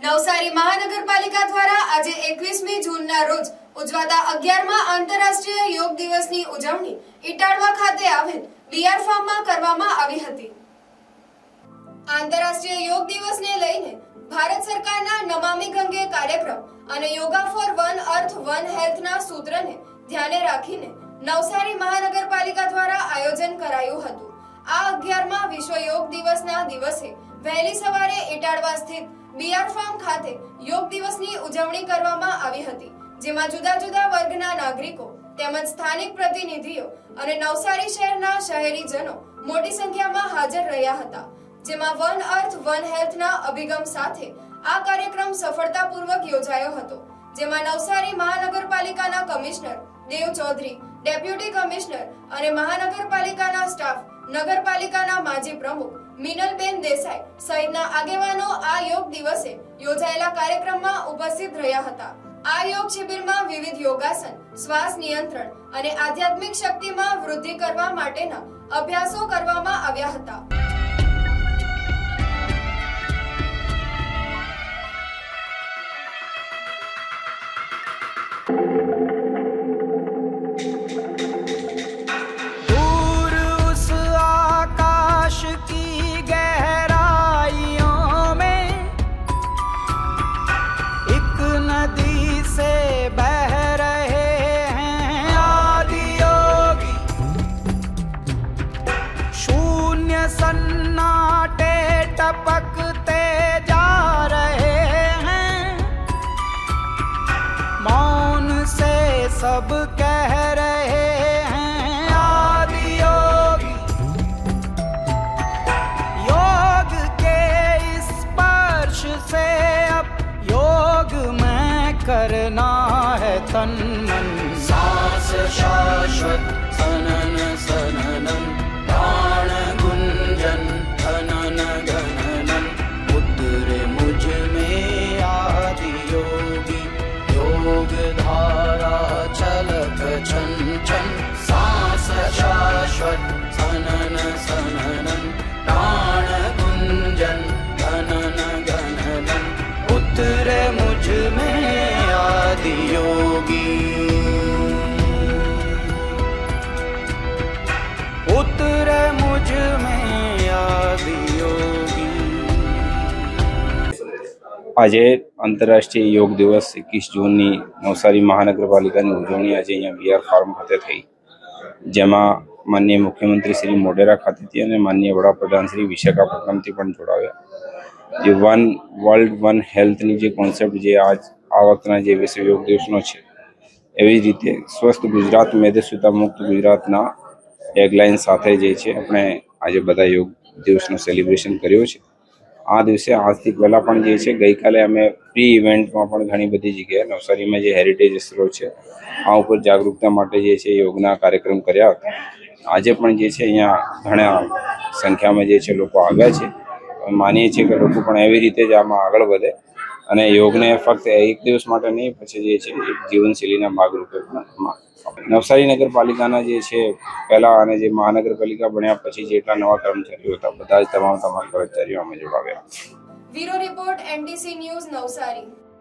નવસારી મહાનગરપાલિકા દ્વારા આજે 21મી જૂનના રોજ ઉજવાતા 11મા આંતરરાષ્ટ્રીય યોગ દિવસની ઉજવણી ઇટાળવા ખાતે આવેલ બીઆર ફાર્મમાં કરવામાં આવી હતી। આંતરરાષ્ટ્રીય યોગ દિવસને લઈને ભારત સરકારના નમામિ ગંગે કાર્યક્રમ અને yoga for one earth one હેલ્થના સૂત્રને ધ્યાને રાખીને નવસારી મહાનગરપાલિકા દ્વારા આયોજન કરાયું હતું। આ 11મા વિશ્વ યોગ દિવસના દિવસે વહેલી સવારે ઇટાળવા સ્થિત બીઆર ફાર્મ ખાતે યોગ દિવસની ઉજવણી કરવામાં આવી હતી, જેમાં જુદા જુદા વર્ગના નાગરિકો તેમજ સ્થાનિક પ્રતિનિધિઓ અને નવસારી શહેરના શહેરીજનો મોટી સંખ્યામાં હાજર રહ્યા હતા, જેમાં વન અર્થ વન હેલ્થના અભિગમ સાથે આ કાર્યક્રમ સફળતાપૂર્વક યોજાયો હતો, જેમાં નવસારી મહાનગરપાલિકાના કમિશનર દેવ ચૌધરી, ડેપ્યુટી કમિશનર અને મહાનગરપાલિકાના સ્ટાફ, નગરપાલિકાના માજી પ્રમુખ મિનલબેન દેસાઈ સહિતના આગેવાનો આ યોગ દિવસે યોજાયેલા કાર્યક્રમમાં ઉપસ્થિત રહ્યા હતા। આ યોગ શિબિરમાં વિવિધ યોગાસન, શ્વાસ નિયંત્રણ અને આધ્યાત્મિક શક્તિમાં વૃદ્ધિ કરવા માટેના અભ્યાસો કરવામાં આવ્યા હતા। सन्नाटे टपकते जा रहे हैं, मौन से सब कह रहे हैं आदि योगी। योग के स्पर्श से अब योग में करना है तन मन, सांस शाश्वत सनन सननम प्राण गुंजन धनन गणनम उतरे मुझ में आदि योगी। योग धारा चलत छन छन सांस शाश्वत सनन सननम प्राण गुंजन धनन गणनम उतरे मुझ में आदि योगी। उतरे मुझ में आदि योगी। આજે આંતરરાષ્ટ્રીય યોગ દિવસ 21 જૂનની નવસારી મહાનગરપાલિકાની ઉજવણી આજે અહીંયા બીઆર ફાર્મ ખાતે થઈ, જેમાં માનનીય મુખ્યમંત્રી શ્રી મોઢેરા ખાતેથી અને માનનીય વડાપ્રધાન શ્રી વિશાખાપટ્ટનમથી પણ જોડાવ્યા। જે વન વર્લ્ડ વન હેલ્થની જે કોન્સેપ્ટ જે આ વખતના જે વિશ્વ યોગ દિવસનો છે, એવી રીતે સ્વસ્થ ગુજરાત મેદસ્વીતા મુક્ત ગુજરાતના ટેગલાઇન સાથે જે છે આપણે આજે બધા યોગ દિવસનો સેલિબ્રેશન કર્યો છે। આ દિવસે આજથી પહેલાં પણ જે છે ગઈકાલે અમે પ્રી ઇવેન્ટમાં પણ ઘણી બધી જગ્યાએ નવસારીમાં જે હેરિટેજ સ્થળો છે આ ઉપર જાગૃતતા માટે જે છે યોગના કાર્યક્રમ કર્યા હતા। આજે પણ જે છે અહીંયા ઘણા સંખ્યામાં જે છે લોકો આવ્યા છે। માનીએ છીએ કે લોકો પણ એવી રીતે જ આમાં આગળ વધે અને યોગને ફક્ત એક દિવસ માટે નહીં, પછી જે છે એક જીવનશૈલીના ભાગરૂપે પણ નવસારી નગરપાલિકાના જે છે પહેલા અને જે મહાનગરપાલિકા બન્યા પછી જેટલા નવા કર્મચારીઓ હતા બધા જ તમામ કર્મચારીઓ અમે જોડાવ્યા। Bureau report NTC news Navsari.